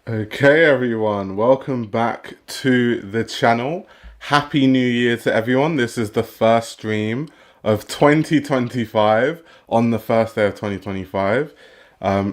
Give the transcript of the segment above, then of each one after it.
Okay, everyone, welcome back to the channel. Happy New Year to everyone. This is the first stream of 2025 on the first day of 2025.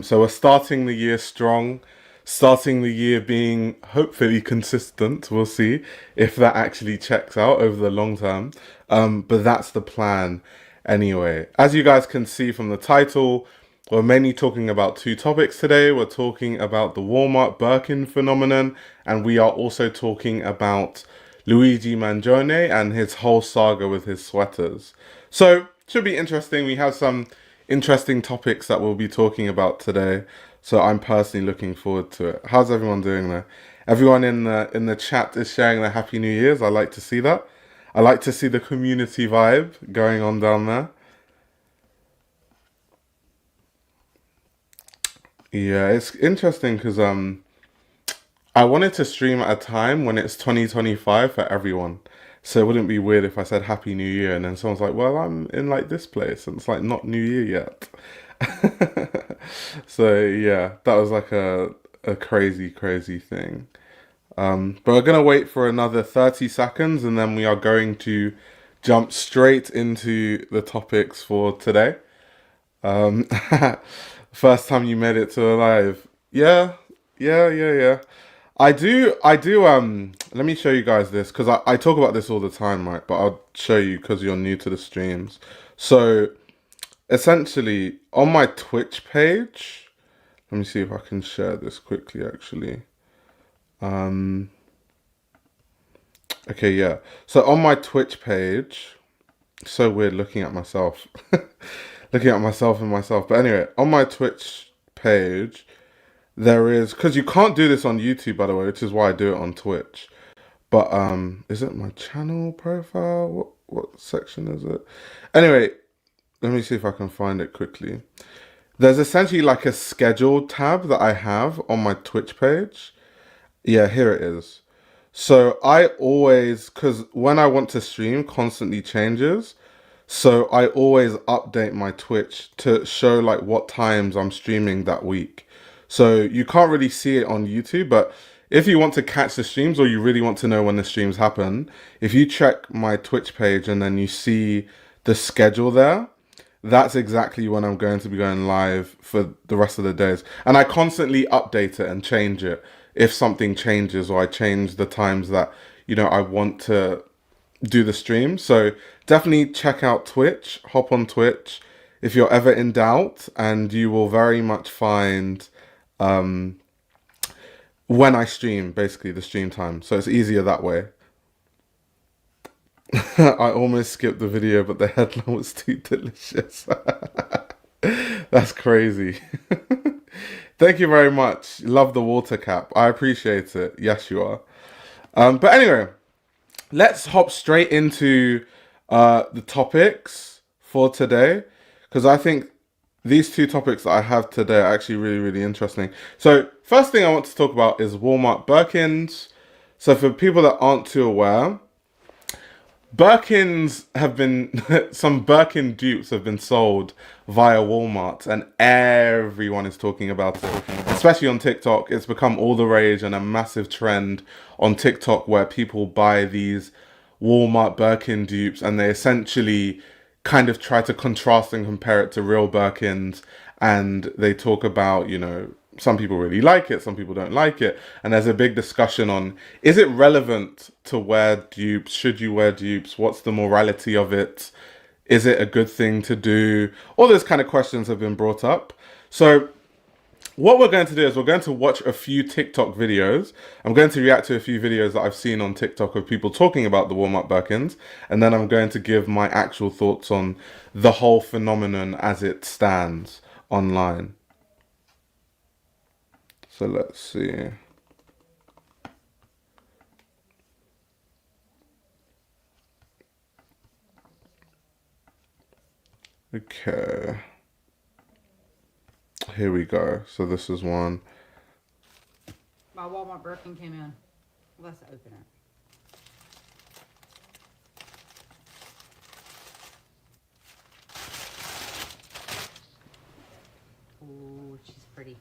So we're starting the year strong, starting the year being hopefully consistent. We'll see if that actually checks out over the long term. But that's the plan anyway. As you guys can see from the title, we're mainly talking about two topics today. We're talking about the Walmart Birkin phenomenon, and we are also talking about Luigi Mangione and his whole saga with his sweaters. So, should be interesting. We have some interesting topics that we'll be talking about today. So, I'm personally looking forward to it. How's everyone doing there? Everyone in the chat is sharing their Happy New Year's. I like to see that. I like to see the community vibe going on down there. Yeah, it's interesting because I wanted to stream at a time when it's 2025 for everyone. So it wouldn't be weird if I said Happy New Year and then someone's like, well, I'm in like this place and it's like not New Year yet. So yeah, that was like a crazy thing. But we're gonna wait for another 30 seconds and then we are going to jump straight into the topics for today. Um, First time you made it to a live. Yeah. Let me show you guys this because I talk about this all the time, right? But I'll show you because you're new to the streams. So essentially on my Twitch page, let me see if I can share this quickly actually. Um, okay, yeah. So on my Twitch page, so weird looking at myself. Looking at myself and myself. But anyway, on my Twitch page, there is, because you can't do this on YouTube, by the way, which is why I do it on Twitch. But is it my channel profile? What section is it? Anyway, let me see if I can find it quickly. There's essentially like a scheduled tab that I have on my Twitch page. Yeah, here it is. So I always, because when I want to stream, constantly changes. So I always update my Twitch to show like what times I'm streaming that week. So you can't really see it on YouTube, but if you want to catch the streams or you really want to know when the streams happen, if you check my Twitch page and then you see the schedule there, that's exactly when I'm going to be going live for the rest of the days. And I constantly update it and change it if something changes or I change the times that, I want to do the stream. So definitely check out Twitch, hop on Twitch if you're ever in doubt, and you will very much find when I stream, basically the stream time. So it's easier that way. I almost skipped the video, but the headline was too delicious. That's crazy. Thank you very much. Love the water cap. I appreciate it. Yes, you are. But anyway, let's hop straight into the topics for today, because I think these two topics that I have today are actually really interesting. So first thing I want to talk about is Walmart Birkins. So for people that aren't too aware, Birkins have been, some Birkin dupes have been sold via Walmart and everyone is talking about it, especially on TikTok. It's become all the rage and a massive trend on TikTok where people buy these Walmart Birkin dupes and they essentially kind of try to contrast and compare it to real Birkins, and they talk about, some people really like it, some people don't like it, and there's a big discussion on, is it relevant to wear dupes? Should you wear dupes? What's the morality of it? Is it a good thing to do? All those kind of questions have been brought up. So what we're going to do is we're going to watch a few TikTok videos. I'm going to react to a few videos that I've seen on TikTok of people talking about the Walmart Birkins, and then I'm going to give my actual thoughts on the whole phenomenon as it stands online. So let's see. Okay. Here we go. So this is one. My Walmart Birkin came in. Let's open it. Oh, she's pretty.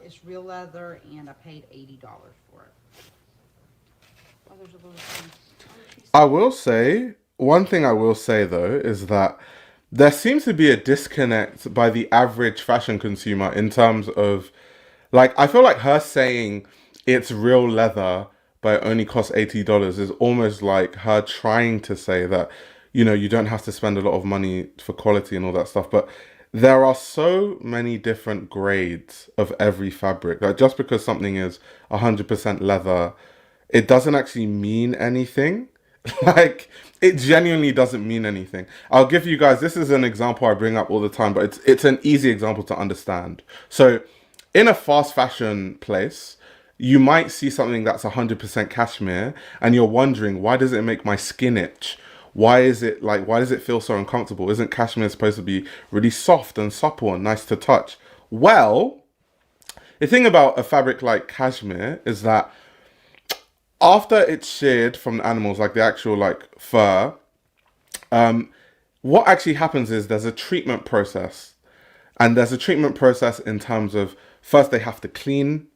It's real leather, and I paid $80 for it. Oh, there's a little thing. Oh, I will say, one thing I will say though is that there seems to be a disconnect by the average fashion consumer in terms of, like, I feel like her saying it's real leather but it only costs $80 is almost like her trying to say that, you don't have to spend a lot of money for quality and all that stuff. But there are so many different grades of every fabric. Like, just because something is 100% leather, it doesn't actually mean anything. Like, it genuinely doesn't mean anything. I'll give you guys, this is an example I bring up all the time, but it's an easy example to understand. So in a fast fashion place, you might see something that's 100% cashmere and you're wondering, why does it make my skin itch? Why does it feel so uncomfortable? Isn't cashmere supposed to be really soft and supple and nice to touch? Well, the thing about a fabric like cashmere is that after it's sheared from the animals, like the actual like fur, what actually happens is there's a treatment process. And there's a treatment process in terms of, first they have to clean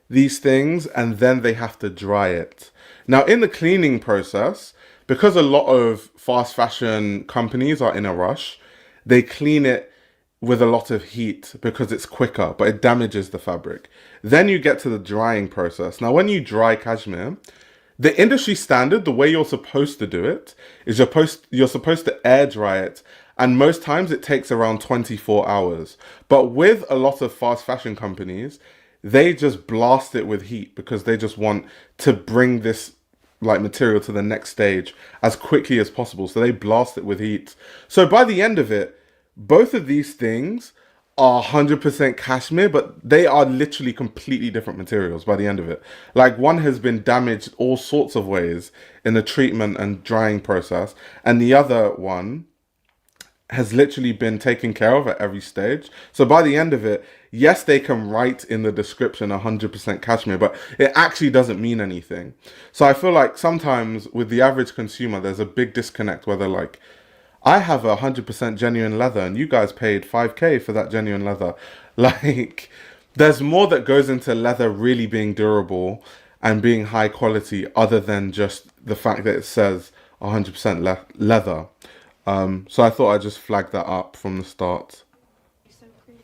these things and then they have to dry it. Now, in the cleaning process, because a lot of fast fashion companies are in a rush, they clean it with a lot of heat because it's quicker, but it damages the fabric. Then you get to the drying process. Now, when you dry cashmere, the industry standard, the way you're supposed to do it, is you're supposed to air dry it. And most times it takes around 24 hours. But with a lot of fast fashion companies, they just blast it with heat because they just want to bring this like material to the next stage as quickly as possible. So they blast it with heat. So by the end of it, both of these things are 100% cashmere, but they are literally completely different materials by the end of it. Like, one has been damaged all sorts of ways in the treatment and drying process, and the other one has literally been taken care of at every stage. So by the end of it, yes, they can write in the description 100% cashmere, but it actually doesn't mean anything. So I feel like sometimes with the average consumer, there's a big disconnect where they're like, I have 100% genuine leather and you guys paid 5K for that genuine leather. Like, there's more that goes into leather really being durable and being high quality other than just the fact that it says 100% leather. So I thought I'd just flag that up from the start. so pretty.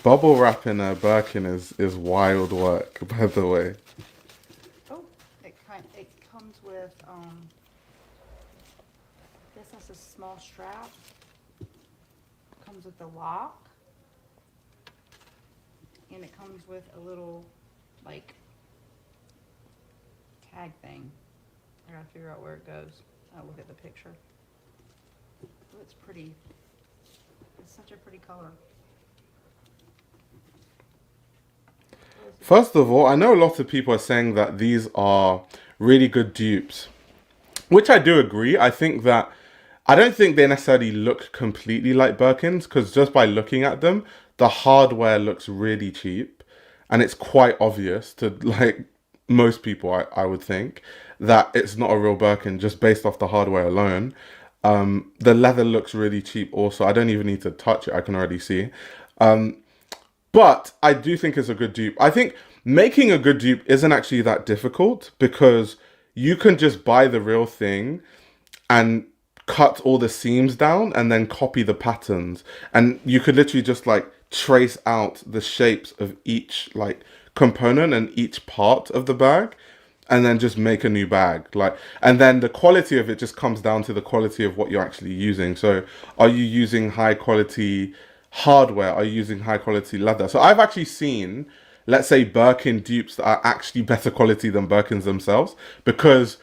Bubble wrapping a Birkin is wild work, by the way. Oh, it comes with this has a small strap. Comes with a lock. And it comes with a little like tag thing. I gotta figure out where it goes. I'll look at the picture. Oh, it's pretty. It's such a pretty color. First of all, I know a lot of people are saying that these are really good dupes, which I do agree. I think that I don't think they necessarily look completely like Birkins because just by looking at them, the hardware looks really cheap and it's quite obvious to like most people, I would think, that it's not a real Birkin just based off the hardware alone. The leather looks really cheap also. I don't even need to touch it. I can already see. But I do think it's a good dupe. I think making a good dupe isn't actually that difficult because you can just buy the real thing and cut all the seams down and then copy the patterns. And you could literally just like trace out the shapes of each like component and each part of the bag and then just make a new bag. Like, and then the quality of it just comes down to the quality of what you're actually using. So are you using high quality hardware? Are you using high quality leather? So I've actually seen, let's say, Birkin dupes that are actually better quality than Birkins themselves because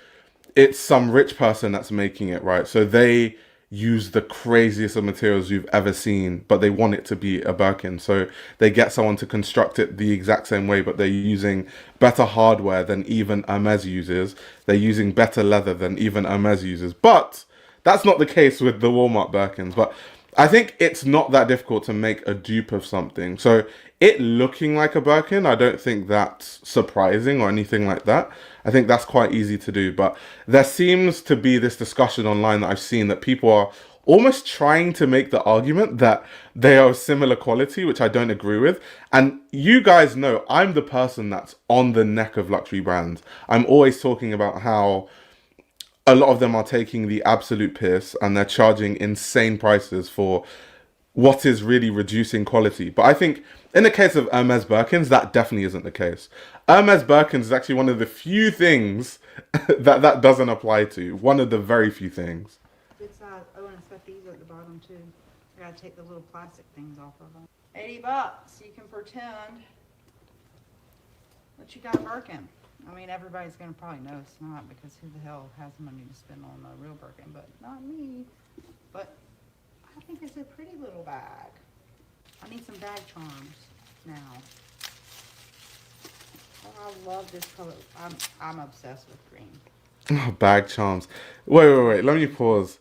it's some rich person that's making it, right? So they use the craziest of materials you've ever seen, but they want it to be a Birkin. So they get someone to construct it the exact same way, but they're using better hardware than even Hermès uses. They're using better leather than even Hermès uses. But that's not the case with the Walmart Birkins. But I think it's not that difficult to make a dupe of something. So it looking like a Birkin, I don't think that's surprising or anything like that. I think that's quite easy to do. But there seems to be this discussion online that I've seen that people are almost trying to make the argument that they are similar quality, which I don't agree with. And you guys know I'm the person that's on the neck of luxury brands. I'm always talking about how a lot of them are taking the absolute piss and they're charging insane prices for what is really reducing quality. But I think in the case of Hermès Birkins, that definitely isn't the case. Hermès Birkins is actually one of the few things that doesn't apply to. One of the very few things. Good size. Oh, and it's got these at the bottom too. I gotta take the little plastic things off of them. $80. You can pretend that you got a Birkin. I mean, everybody's gonna probably know it's not, because who the hell has money to spend on a real Birkin? But not me. But I think it's a pretty little bag. I need some bag charms now. Oh, I love this color. I'm obsessed with green. Oh, bag charms. Wait. Let me pause.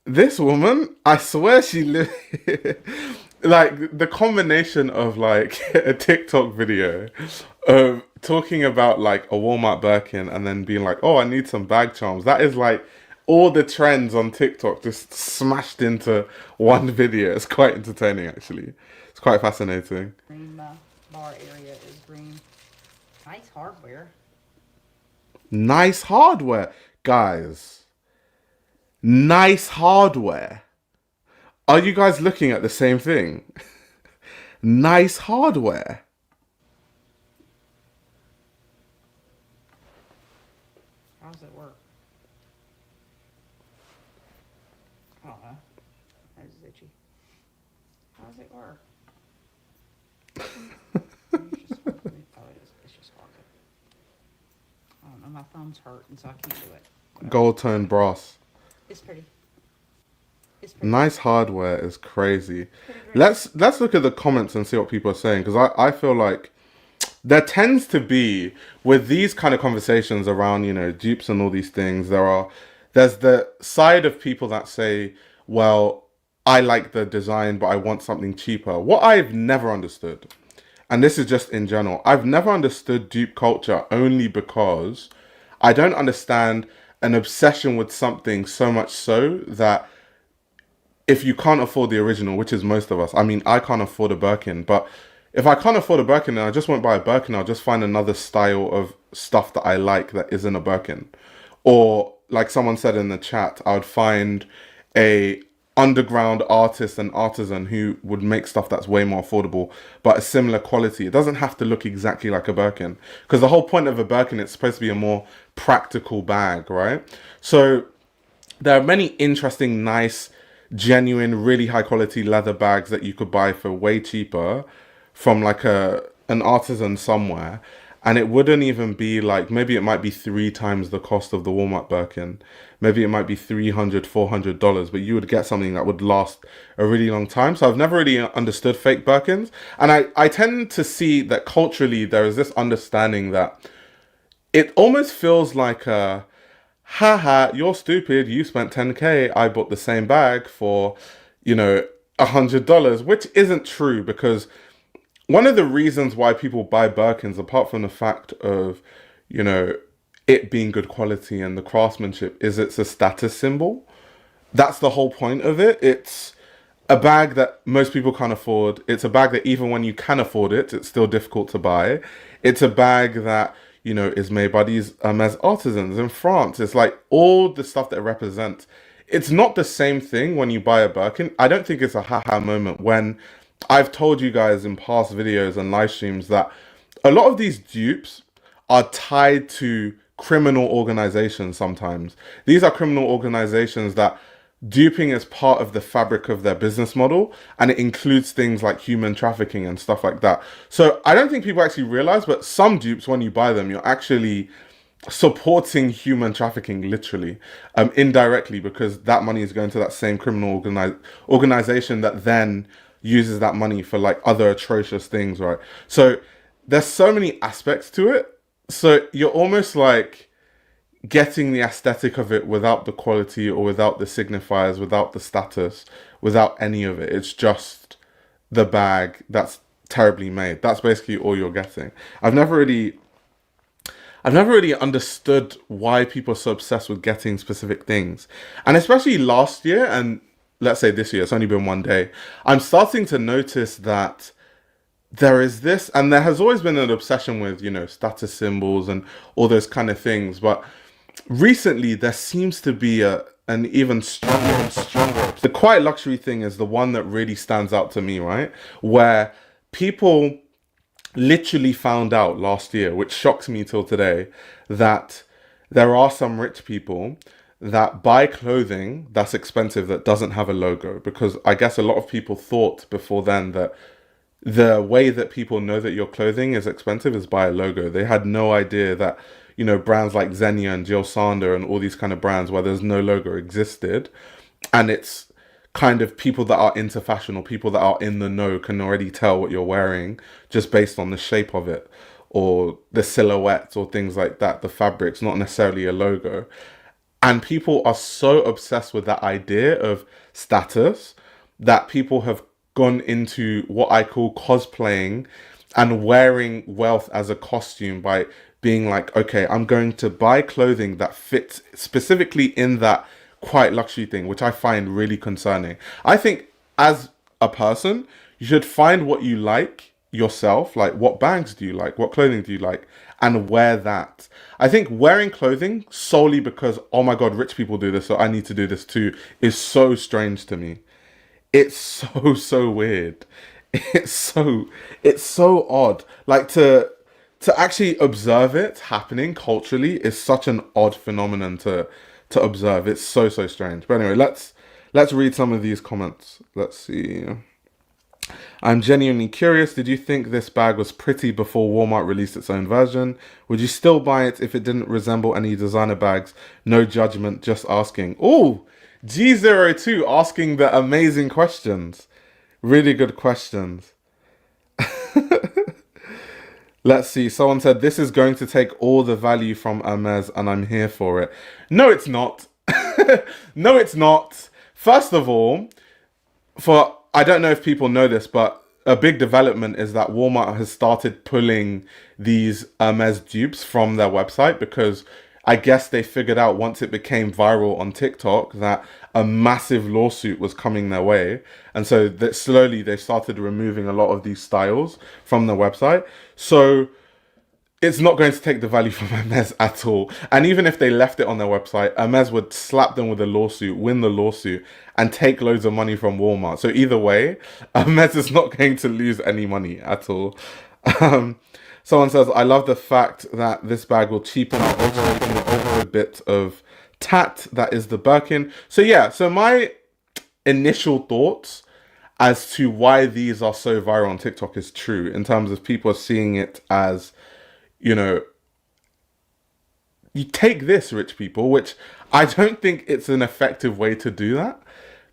This woman, I swear she lives... like, the combination of, like, a TikTok video of talking about, like, a Walmart Birkin and then being like, oh, I need some bag charms. That is, like, all the trends on TikTok just smashed into one video. It's quite entertaining, actually. It's quite fascinating. Green bar area is green. Nice hardware. Nice hardware. Guys. Nice hardware. Are you guys looking at the same thing? Nice hardware. How does it work? I don't know. That is itchy. How does it work? It's just hard for me. Oh, it is. It's just hard. I don't know. My thumbs hurt, and so I can't do it. Whatever. Gold tone brass. It's pretty. It's pretty. Nice hardware is crazy. Let's look at the comments and see what people are saying, because I feel like there tends to be, with these kind of conversations around, you know, dupes and all these things, there's the side of people that say, well, I like the design, but I want something cheaper. What I've never understood, and this is just in general, I've never understood dupe culture only because I don't understand an obsession with something so much so that if you can't afford the original, which is most of us, I mean, I can't afford a Birkin, but if I can't afford a Birkin and I just won't buy a Birkin, I'll just find another style of stuff that I like that isn't a Birkin. Or like someone said in the chat, I would find a underground artist and artisan who would make stuff that's way more affordable, but a similar quality. It doesn't have to look exactly like a Birkin, because the whole point of a Birkin, it's supposed to be a more practical bag, right? So there are many interesting, nice, genuine, really high quality leather bags that you could buy for way cheaper from like an artisan somewhere, and it wouldn't even be like, maybe it might be 3 times the cost of the Walmart Birkin, maybe it might be $300-$400, but you would get something that would last a really long time. So I've never really understood fake Birkins, and I tend to see that culturally there is this understanding that it almost feels like a haha, you're stupid, you spent 10K, I bought the same bag for, you know, $100, which isn't true, because one of the reasons why people buy Birkins, apart from the fact of, you know, it being good quality and the craftsmanship, is it's a status symbol. That's the whole point of it. It's a bag that most people can't afford. It's a bag that even when you can afford it, it's still difficult to buy. It's a bag that, you know, is made by these as artisans in France. It's like all the stuff that it represents. It's not the same thing when you buy a Birkin. I don't think it's a haha moment when I've told you guys in past videos and live streams that a lot of these dupes are tied to criminal organizations sometimes. These are criminal organizations that duping is part of the fabric of their business model, and it includes things like human trafficking and stuff like that. So I don't think people actually realize, but some dupes, when you buy them, you're actually supporting human trafficking, literally, indirectly, because that money is going to that same criminal organization that then uses that money for like other atrocious things, right? So there's so many aspects to it. So you're almost like getting the aesthetic of it without the quality or without the signifiers, without the status, without any of it. It's just the bag that's terribly made. That's basically all you're getting. I've never really understood why people are so obsessed with getting specific things. And especially last year, and let's say this year, it's only been one day, I'm starting to notice that there is this, and there has always been an obsession with, status symbols and all those kind of things. But recently, there seems to be an even stronger and stronger. The quiet luxury thing is the one that really stands out to me, right? Where people literally found out last year, which shocks me till today, that there are some rich people that buy clothing that's expensive that doesn't have a logo. Because I guess a lot of people thought before then that the way that people know that your clothing is expensive is by a logo. They had no idea that, brands like Xenia and Jill Sander and all these kind of brands where there's no logo existed. And it's kind of people that are into fashion or people that are in the know can already tell what you're wearing just based on the shape of it or the silhouette or things like that, the fabrics, not necessarily a logo. And people are so obsessed with that idea of status that people have gone into what I call cosplaying and wearing wealth as a costume by being like, okay, I'm going to buy clothing that fits specifically in that quiet luxury thing, which I find really concerning. I think as a person, you should find what you like yourself, like what bags do you like, what clothing do you like, and wear that. I think wearing clothing solely because, oh my God, rich people do this, so I need to do this too, is so strange to me. It's so weird. It's so odd. Like to actually observe it happening culturally is such an odd phenomenon to observe. It's so strange. But anyway, let's read some of these comments. Let's see. I'm genuinely curious. Did you think this bag was pretty before Walmart released its own version? Would you still buy it if it didn't resemble any designer bags? No judgment, just asking. Ooh, G02 asking the amazing questions. Really good questions. Let's see. Someone said, this is going to take all the value from Hermès and I'm here for it. No, it's not. No, it's not. First of all, I don't know if people know this, but a big development is that Walmart has started pulling these Hermès dupes from their website because I guess they figured out once it became viral on TikTok that a massive lawsuit was coming their way. And so that slowly they started removing a lot of these styles from the website. So it's not going to take the value from Hermès at all. And even if they left it on their website, Hermès would slap them with a lawsuit, win the lawsuit, and take loads of money from Walmart. So either way, Hermès is not going to lose any money at all. Someone says, I love the fact that this bag will cheapen or over a bit of tat. That is the Birkin. So yeah, so my initial thoughts as to why these are so viral on TikTok is true in terms of people are seeing it as, you take this, rich people, which I don't think it's an effective way to do that.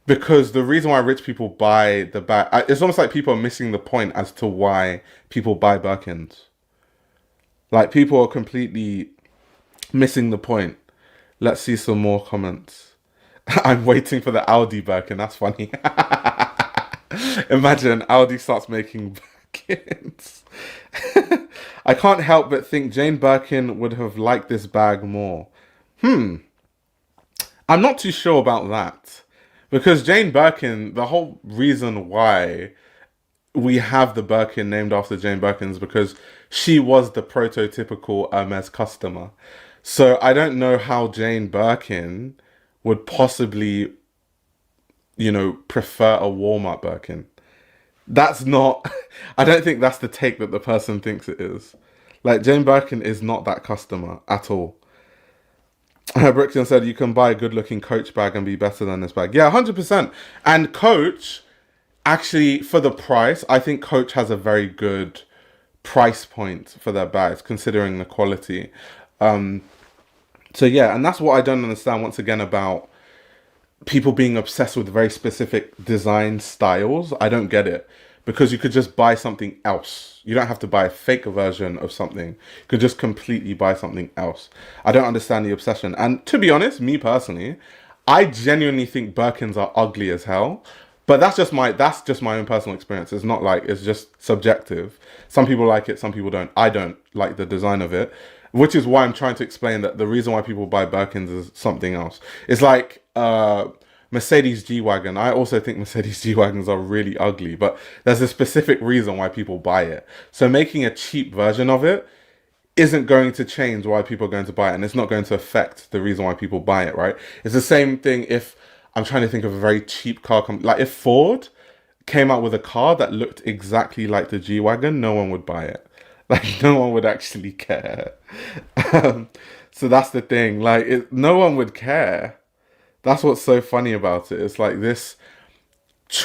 Because the reason why rich people buy the bag, it's almost like people are missing the point as to why people buy Birkins. Like, people are completely missing the point. Let's see some more comments. I'm waiting for the Audi Birkin. That's funny. Imagine Audi starts making Birkins. I can't help but think Jane Birkin would have liked this bag more. I'm not too sure about that. Because Jane Birkin, the whole reason why we have the Birkin named after Jane Birkin is because she was the prototypical Hermès customer. So I don't know how Jane Birkin would possibly, prefer a Walmart Birkin. That's not, I don't think that's the take that the person thinks it is. Like, Jane Birkin is not that customer at all. Brixton said, you can buy a good-looking Coach bag and be better than this bag. Yeah, 100%. And Coach, actually, for the price, I think Coach has a very good price point for their bags, considering the quality. So yeah, and that's what I don't understand, once again, about people being obsessed with very specific design styles. I don't get it. because you could just buy something else. You don't have to buy a fake version of something. You could just completely buy something else. I don't understand the obsession. And to be honest, me personally, I genuinely think Birkins are ugly as hell. But that's just my own personal experience. It's not like, it's just subjective. Some people like it, some people don't. I don't like the design of it, which is why I'm trying to explain that the reason why people buy Birkins is something else. It's like Mercedes G-Wagon. I also think Mercedes G-Wagons are really ugly, but there's a specific reason why people buy it. So making a cheap version of it isn't going to change why people are going to buy it, and it's not going to affect the reason why people buy it, right? It's the same thing if I'm trying to think of a very cheap car like if Ford came out with a car that looked exactly like the G-Wagon, no one would buy it. Like, no one would actually care. So that's the thing. Like, no one would care. That's what's so funny about it. It's like this,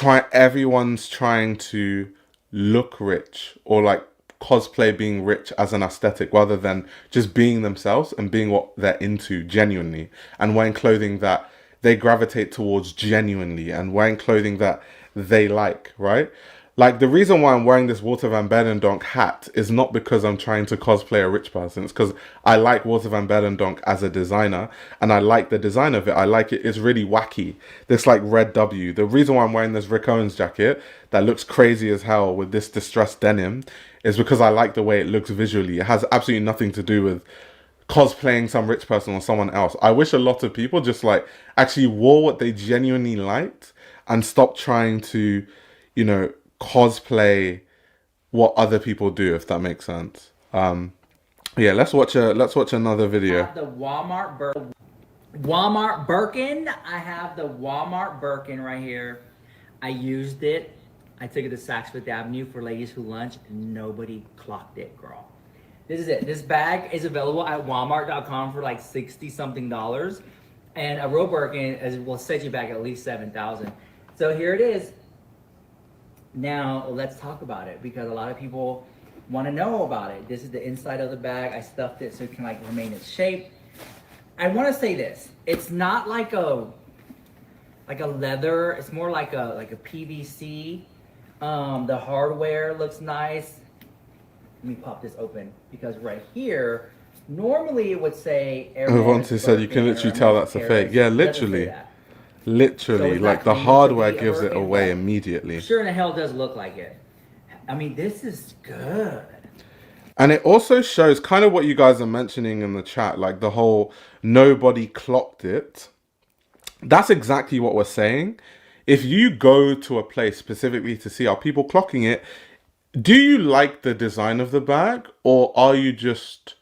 everyone's trying to look rich, or like cosplay being rich as an aesthetic, rather than just being themselves and being what they're into genuinely, and wearing clothing that they gravitate towards genuinely, and wearing clothing that they like, right? Like, the reason why I'm wearing this Walter van Beirendonck hat is not because I'm trying to cosplay a rich person. It's because I like Walter van Beirendonck as a designer, and I like the design of it. I like it. It's really wacky. This like red W. The reason why I'm wearing this Rick Owens jacket that looks crazy as hell with this distressed denim is because I like the way it looks visually. It has absolutely nothing to do with cosplaying some rich person or someone else. I wish a lot of people just like actually wore what they genuinely liked and stopped trying to, you know, cosplay what other people do, if that makes sense. Yeah, let's watch another video. The Walmart Birkin. I have the Walmart Birkin right here. I used it. I took it to Saks Fifth Avenue for ladies who lunch. Nobody clocked it, girl. This is it. This bag is available at Walmart.com for like $60 something, and a real Birkin will set you back at least $7,000. So here it is. Now let's talk about it, because a lot of people want to know about it. This is the inside of the bag. I stuffed it so it can like remain its shape. I want to say this. It's not like a leather. It's more like a PVC. The hardware looks nice. Let me pop this open, because right here, normally it would say Hermès. Once he said you can literally tell that's a fake. Yeah, literally. Literally, so like the hardware gives it away immediately. Sure in the hell does look like it. I mean, this is good. And it also shows kind of what you guys are mentioning in the chat, like the whole nobody clocked it. That's exactly what we're saying. If you go to a place specifically to see are people clocking it, do you like the design of the bag, or are you just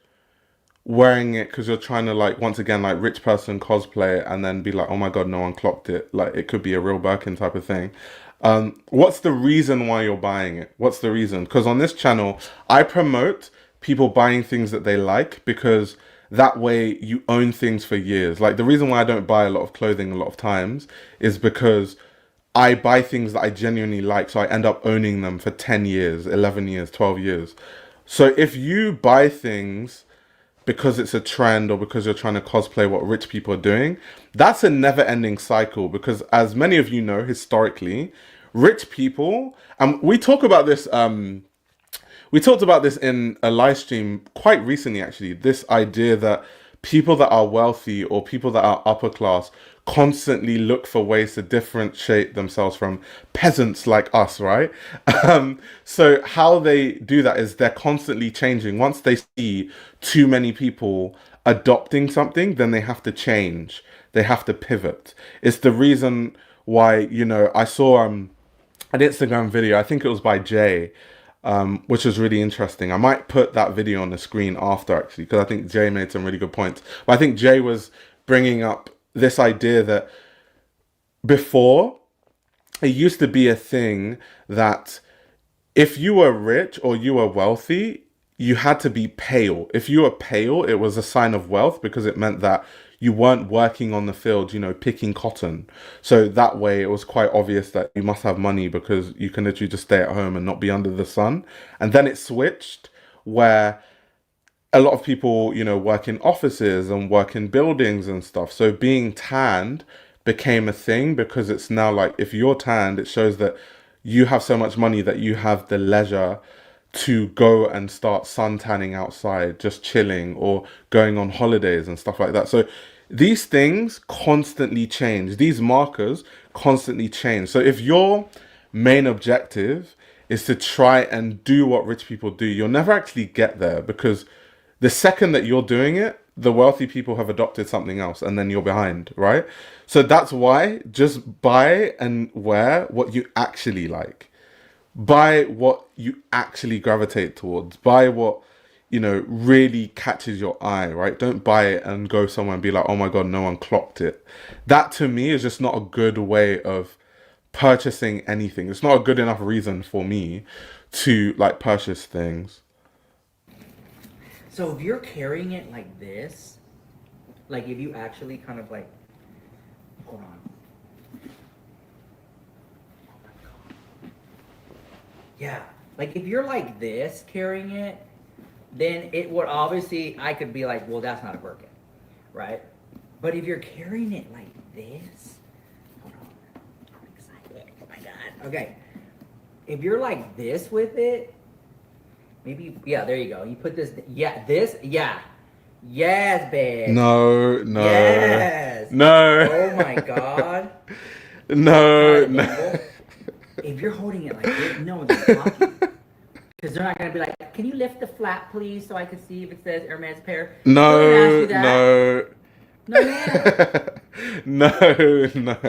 wearing it because you're trying to, like, once again, like rich person cosplay it and then be like, oh my god, no one clocked it, like it could be a real Birkin type of thing? What's the reason why you're buying it? What's the reason? Because on this channel I promote people buying things that they like, because that way you own things for years. Like, the reason why I don't buy a lot of clothing a lot of times is because I buy things that I genuinely like, so I end up owning them for 10 years, 11 years, 12 years. So if you buy things because it's a trend, or because you're trying to cosplay what rich people are doing, that's a never-ending cycle. Because as many of you know, historically, rich people, and we talked about this in a live stream quite recently, actually, this idea that people that are wealthy or people that are upper class constantly look for ways to differentiate themselves from peasants like us, right? So how they do that is they're constantly changing. Once they see too many people adopting something, then they have to change. They have to pivot. It's the reason why, you know, I saw an Instagram video, I think it was by Jay, which was really interesting. I might put that video on the screen after, actually, because I think Jay made some really good points. But I think Jay was bringing up this idea that before, it used to be a thing that if you were rich or you were wealthy, you had to be pale. If you were pale, it was a sign of wealth, because it meant that you weren't working on the field, you know, picking cotton. So that way it was quite obvious that you must have money, because you can literally just stay at home and not be under the sun. And then it switched where a lot of people, you know, work in offices and work in buildings and stuff. So being tanned became a thing, because it's now like, if you're tanned, it shows that you have so much money that you have the leisure to go and start sun tanning outside, just chilling, or going on holidays and stuff like that. So these things constantly change. These markers constantly change. So if your main objective is to try and do what rich people do, you'll never actually get there, because the second that you're doing it, the wealthy people have adopted something else and then you're behind, right? So that's why just buy and wear what you actually like. Buy what you actually gravitate towards. Buy what, really catches your eye, right? Don't buy it and go somewhere and be like, oh my God, no one clocked it. That to me is just not a good way of purchasing anything. It's not a good enough reason for me to like purchase things. So if you're carrying it like this, like if you actually kind of like, hold on. Yeah, like if you're like this carrying it, then it would obviously, I could be like, well, that's not a Birkin, right? But if you're carrying it like this, hold on, I'm excited, oh my God. Okay, if you're like this with it, maybe, yeah, there you go. You put this, yeah, this, yeah. Yes, babe. No. Yes. No. Oh my God. No. If you're holding it like this, no one's talking. Because they're not going to be like, can you lift the flap, please, so I can see if it says Hermès pair? No. No.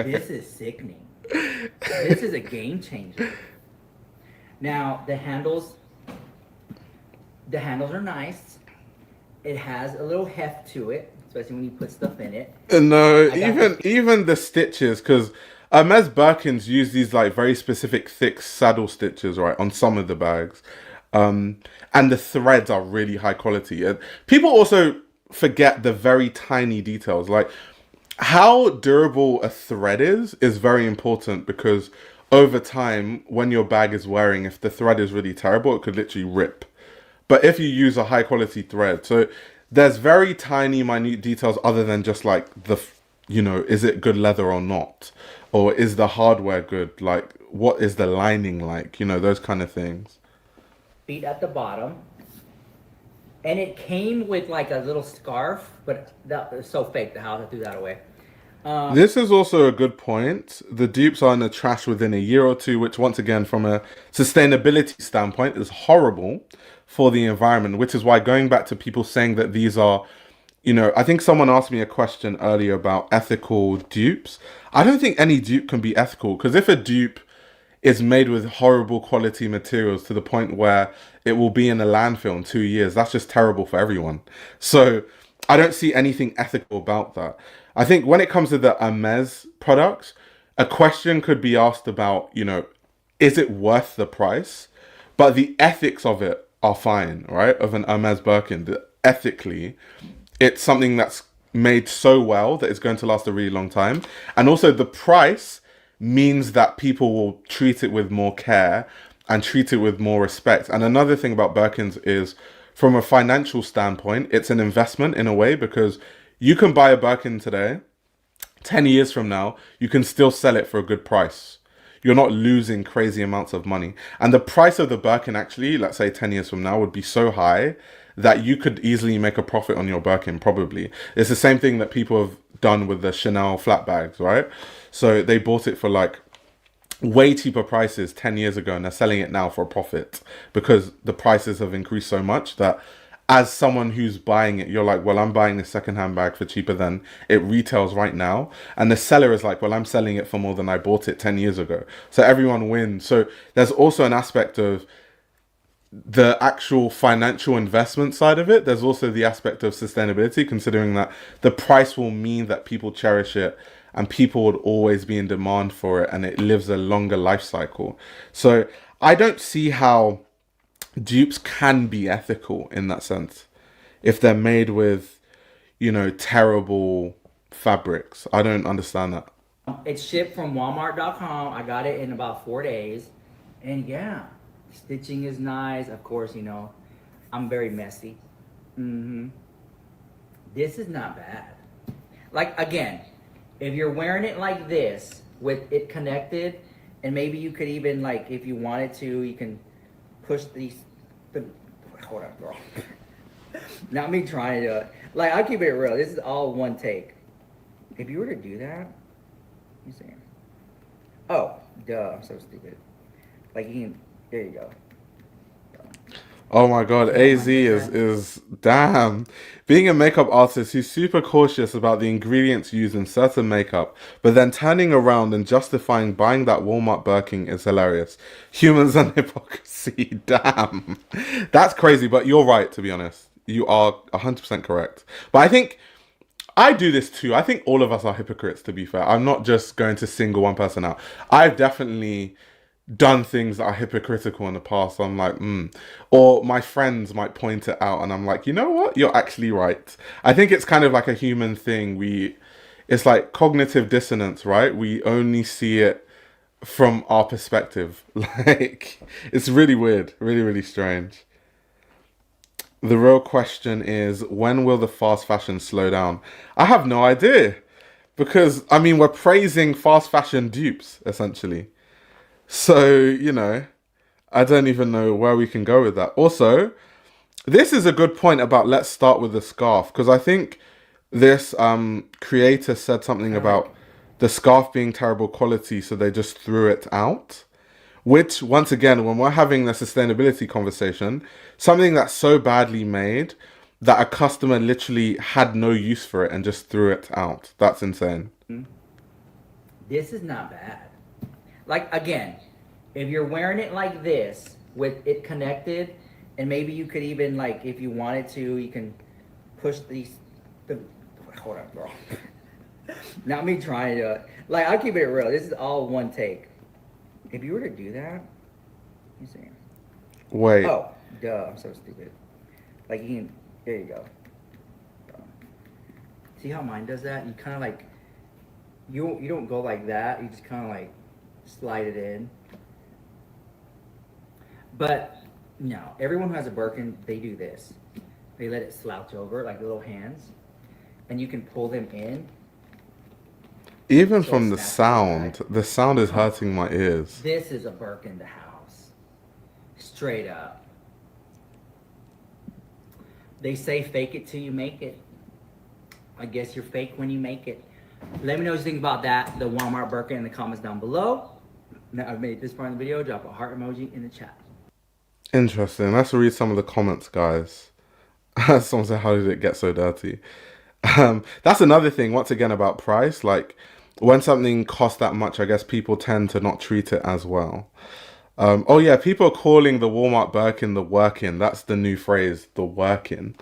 This is sickening. This is a game changer. Now, the handles are nice. It has a little heft to it, especially when you put stuff in it. No, even the stitches, because Hermès Birkins use these like very specific thick saddle stitches, right, on some of the bags, and the threads are really high quality. And people also forget the very tiny details, like how durable a thread is very important, because over time, when your bag is wearing, if the thread is really terrible, it could literally rip. But if you use a high quality thread, so there's very tiny, minute details other than just like is it good leather or not? Or is the hardware good? Like, what is the lining like? Those kind of things. Feet at the bottom. And it came with like a little scarf, but that was so fake, how I threw that away. This is also a good point. The dupes are in the trash within a year or two, which once again, from a sustainability standpoint, is horrible for the environment, which is why going back to people saying that these are, I think someone asked me a question earlier about ethical dupes. I don't think any dupe can be ethical, because if a dupe is made with horrible quality materials to the point where it will be in a landfill in 2 years, that's just terrible for everyone. So I don't see anything ethical about that. I think when it comes to the Hermès products, a question could be asked about, is it worth the price? But the ethics of it are fine, right? Of an Hermès Birkin, ethically, it's something that's made so well that it's going to last a really long time. And also the price means that people will treat it with more care and treat it with more respect. And another thing about Birkins is, from a financial standpoint, it's an investment in a way, because you can buy a Birkin today, 10 years from now, you can still sell it for a good price. You're not losing crazy amounts of money. And the price of the Birkin actually, let's say 10 years from now, would be so high that you could easily make a profit on your Birkin, probably. It's the same thing that people have done with the Chanel flat bags, right? So they bought it for like way cheaper prices 10 years ago, and they're selling it now for a profit, because the prices have increased so much that as someone who's buying it, you're like, well, I'm buying a secondhand bag for cheaper than it retails right now. And the seller is like, well, I'm selling it for more than I bought it 10 years ago. So everyone wins. So there's also an aspect of the actual financial investment side of it. There's also the aspect of sustainability, considering that the price will mean that people cherish it and people would always be in demand for it, and it lives a longer life cycle. So I don't see how dupes can be ethical in that sense if they're made with, terrible fabrics. I don't understand that. It's shipped from Walmart.com. I got it in about 4 days. And yeah, stitching is nice. Of course, I'm very messy. This is not bad. Like, again, if you're wearing it like this with it connected, and maybe you could even like, if you wanted to, you can push these. Hold up, girl. Not me trying to do it. Like, I'll keep it real. This is all one take. If you were to do that, you see. Oh, duh! I'm so stupid. Like you can. There you go. Oh my god, AZ is damn. Being a makeup artist who's super cautious about the ingredients used in certain makeup, but then turning around and justifying buying that Walmart Birkin is hilarious. Humans and hypocrisy, damn. That's crazy, but you're right, to be honest. You are 100% correct. But I think I do this too. I think all of us are hypocrites, to be fair. I'm not just going to single one person out. I've definitely done things that are hypocritical in the past. I'm like, or my friends might point it out, and I'm like, you know what? You're actually right. I think it's kind of like a human thing. It's like cognitive dissonance, right? We only see it from our perspective. Like, it's really weird, really, really strange. The real question is, when will the fast fashion slow down? I have no idea. Because, I mean, we're praising fast fashion dupes, essentially. So, I don't even know where we can go with that. Also, this is a good point about let's start with the scarf. Because I think this creator said something about the scarf being terrible quality, so they just threw it out. Which, once again, when we're having the sustainability conversation, something that's so badly made that a customer literally had no use for it and just threw it out. That's insane. This is not bad. Like, again, if you're wearing it like this, with it connected, and maybe you could even, like, if you wanted to, you can push these. Hold up, girl. Not me trying to do it. Like, I'll keep it real. This is all one take. If you were to do that, you see. Wait. Oh, duh! I'm so stupid. Like you can. There you go. See how mine does that? You kind of like. You don't go like that. You just kind of like slide it in. But no, everyone who has a Birkin, they do this. They let it slouch over like little hands, and you can pull them in. Even from the sound is hurting my ears. This is a Birkin the house. Straight up. They say fake it till you make it. I guess you're fake when you make it. Let me know what you think about that, the Walmart Birkin, in the comments down below. Now I've made this part of the video. Drop a heart emoji in the chat. Interesting. Let's read some of the comments, guys. Someone said, how did it get so dirty? That's another thing, once again, about price. Like, when something costs that much, I guess people tend to not treat it as well. Oh yeah, people are calling the Walmart Birkin the Wirkin. That's the new phrase, the Wirkin.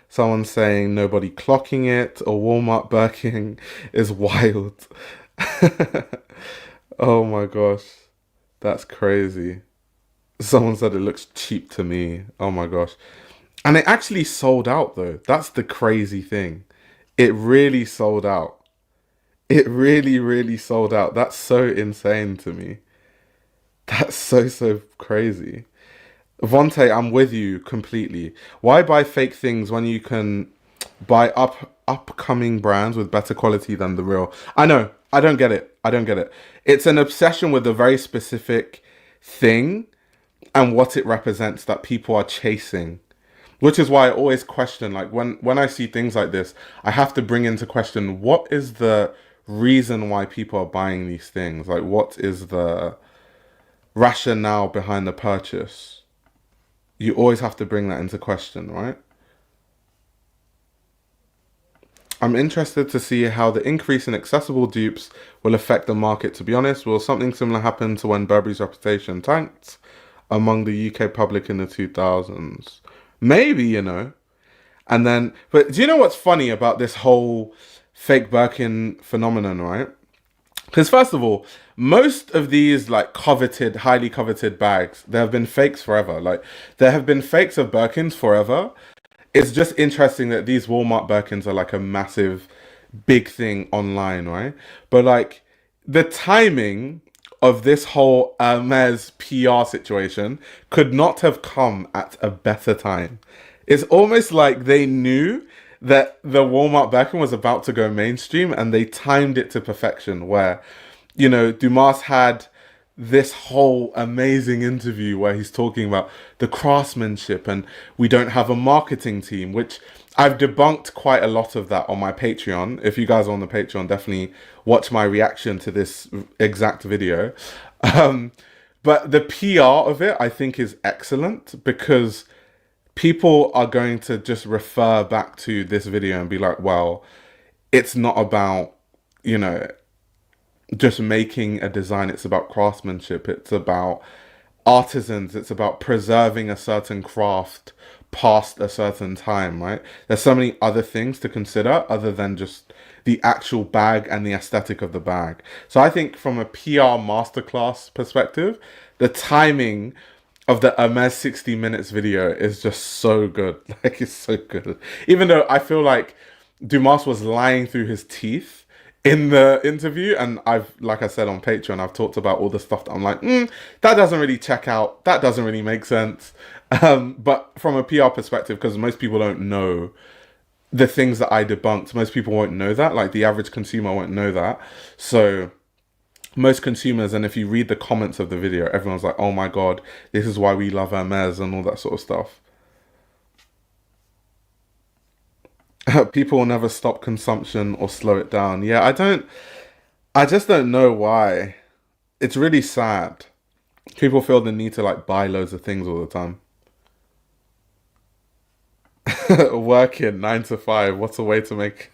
Someone saying nobody clocking it, or Walmart Birkin is wild. Oh my gosh, that's crazy. Someone said it looks cheap to me. Oh my gosh. And it actually sold out though. That's the crazy thing. It really sold out. It really, really sold out. That's so insane to me. That's so crazy. Vontae, I'm with you completely. Why buy fake things when you can buy upcoming brands with better quality than the real? I know. I don't get it. It's an obsession with a very specific thing and what it represents that people are chasing. Which is why I always question, like, when I see things like this, I have to bring into question, what is the reason why people are buying these things? Like, what is the rationale behind the purchase? You always have to bring that into question, right? I'm interested to see how the increase in accessible dupes will affect the market. To be honest, will something similar happen to when Burberry's reputation tanked among the UK public in the 2000s? Maybe, And then, but do you know what's funny about this whole fake Birkin phenomenon, right? Because first of all, most of these like coveted, highly coveted bags, there have been fakes forever. Like, there have been fakes of Birkins forever. It's just interesting that these Walmart Birkins are like a massive, big thing online, right? But like, the timing of this whole Hermès PR situation could not have come at a better time. It's almost like they knew that the Walmart Birkin was about to go mainstream and they timed it to perfection, where you know, Dumas had this whole amazing interview where he's talking about the craftsmanship and we don't have a marketing team, which I've debunked quite a lot of that on my Patreon. If you guys are on the Patreon, definitely watch my reaction to this exact video. But the PR of it, I think, is excellent because people are going to just refer back to this video and be like, well, it's not about, you know, just making a design. It's about craftsmanship. It's about artisans. It's about preserving a certain craft past a certain time, right? There's so many other things to consider other than just the actual bag and the aesthetic of the bag. So I think from a PR masterclass perspective, the timing of the Hermès 60 minutes video is just so good. Like, it's so good. Even though I feel like Dumas was lying through his teeth in the interview, and I've, like I said on Patreon, I've talked about all the stuff that I'm like, that doesn't really check out. That doesn't really make sense. But from a PR perspective, because most people don't know the things that I debunked, most people won't know that. Like, the average consumer won't know that. So most consumers, and if you read the comments of the video, everyone's like, oh my God, this is why we love Hermès and all that sort of stuff. People will never stop consumption or slow it down. Yeah, I just don't know why. It's really sad. People feel the need to like buy loads of things all the time. Working 9 to 5. What's a way to make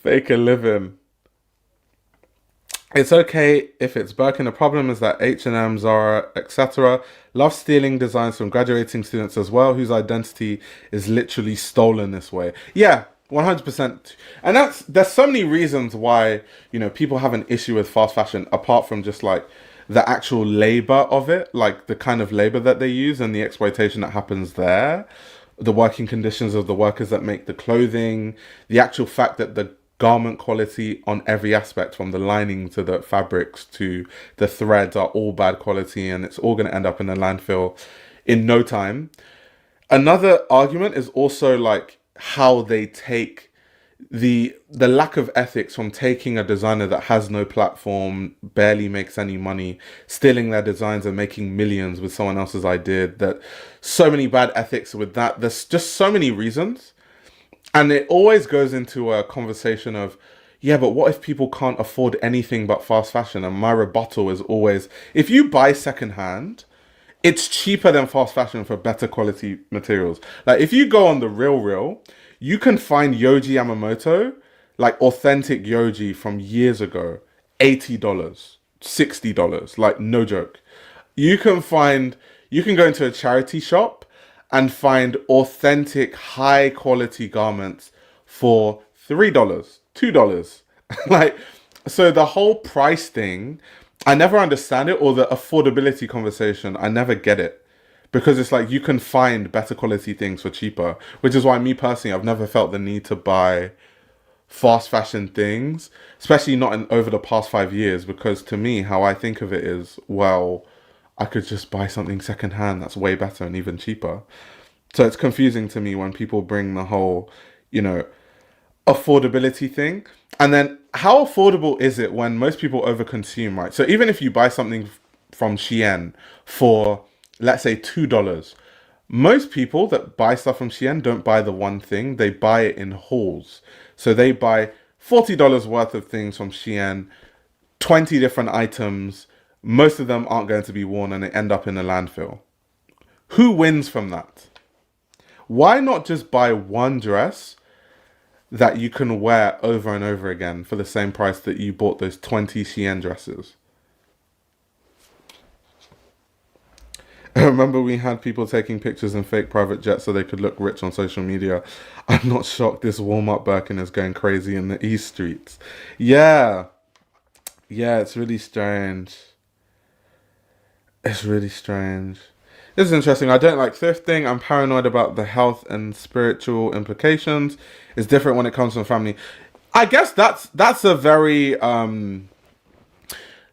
fake a living? It's okay if it's Birkin. The problem is that H&M, Zara, etc. love stealing designs from graduating students as well, whose identity is literally stolen this way. Yeah, 100%. And there's so many reasons why, you know, people have an issue with fast fashion, apart from just like the actual labor of it, like the kind of labor that they use and the exploitation that happens there, the working conditions of the workers that make the clothing, the actual fact that the garment quality on every aspect, from the lining to the fabrics to the threads, are all bad quality, and it's all going to end up in a landfill in no time. Another argument is also like how they take the lack of ethics from taking a designer that has no platform, barely makes any money, stealing their designs and making millions with someone else's idea. That so many bad ethics with that. There's just so many reasons. And it always goes into a conversation of, yeah, but what if people can't afford anything but fast fashion? And my rebuttal is always, if you buy secondhand, it's cheaper than fast fashion for better quality materials. Like, if you go on the Real, you can find Yohji Yamamoto, like authentic Yohji from years ago, $80, $60, like no joke. You can go into a charity shop and find authentic, high quality garments for $3, $2. Like, so the whole price thing, I never understand it, or the affordability conversation, I never get it. Because it's like, you can find better quality things for cheaper, which is why me personally, I've never felt the need to buy fast fashion things, especially not over the past 5 years, because to me, how I think of it is, well, I could just buy something secondhand that's way better and even cheaper. So it's confusing to me when people bring the whole, you know, affordability thing. And then how affordable is it when most people overconsume, right? So even if you buy something from Shein for, let's say, $2, most people that buy stuff from Shein don't buy the one thing, they buy it in hauls. So they buy $40 worth of things from Shein, 20 different items. Most of them aren't going to be worn and they end up in a landfill. Who wins from that? Why not just buy one dress that you can wear over and over again for the same price that you bought those 20 Shein dresses? I remember we had people taking pictures in fake private jets so they could look rich on social media. I'm not shocked this Walmart Birkin is going crazy in the East Streets. Yeah, it's really strange. It's really strange. This is interesting. I don't like thrifting. I'm paranoid about the health and spiritual implications. It's different when it comes from family. I guess that's a very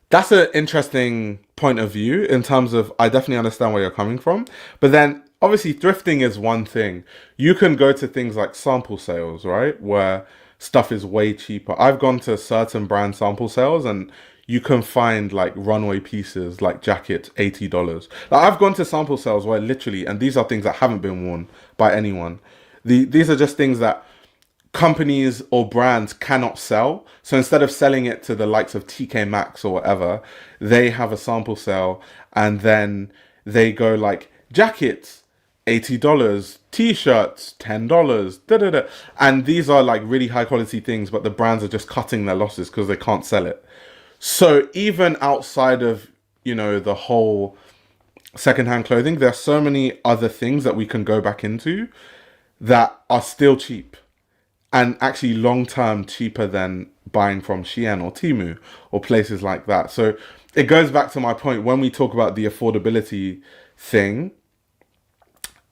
that's an interesting point of view in terms of, I definitely understand where you're coming from. But then obviously thrifting is one thing. You can go to things like sample sales, right? Where stuff is way cheaper. I've gone to certain brand sample sales and you can find like runway pieces, like jackets, $80. Like, I've gone to sample sales where literally, and these are things that haven't been worn by anyone. These are just things that companies or brands cannot sell. So instead of selling it to the likes of TK Maxx or whatever, they have a sample sale and then they go like jackets, $80, t-shirts, $10, da da da. And these are like really high quality things, but the brands are just cutting their losses because they can't sell it. So even outside of, you know, the whole secondhand clothing, there are so many other things that we can go back into that are still cheap and actually long-term cheaper than buying from Shein or Temu or places like that. So it goes back to my point, when we talk about the affordability thing,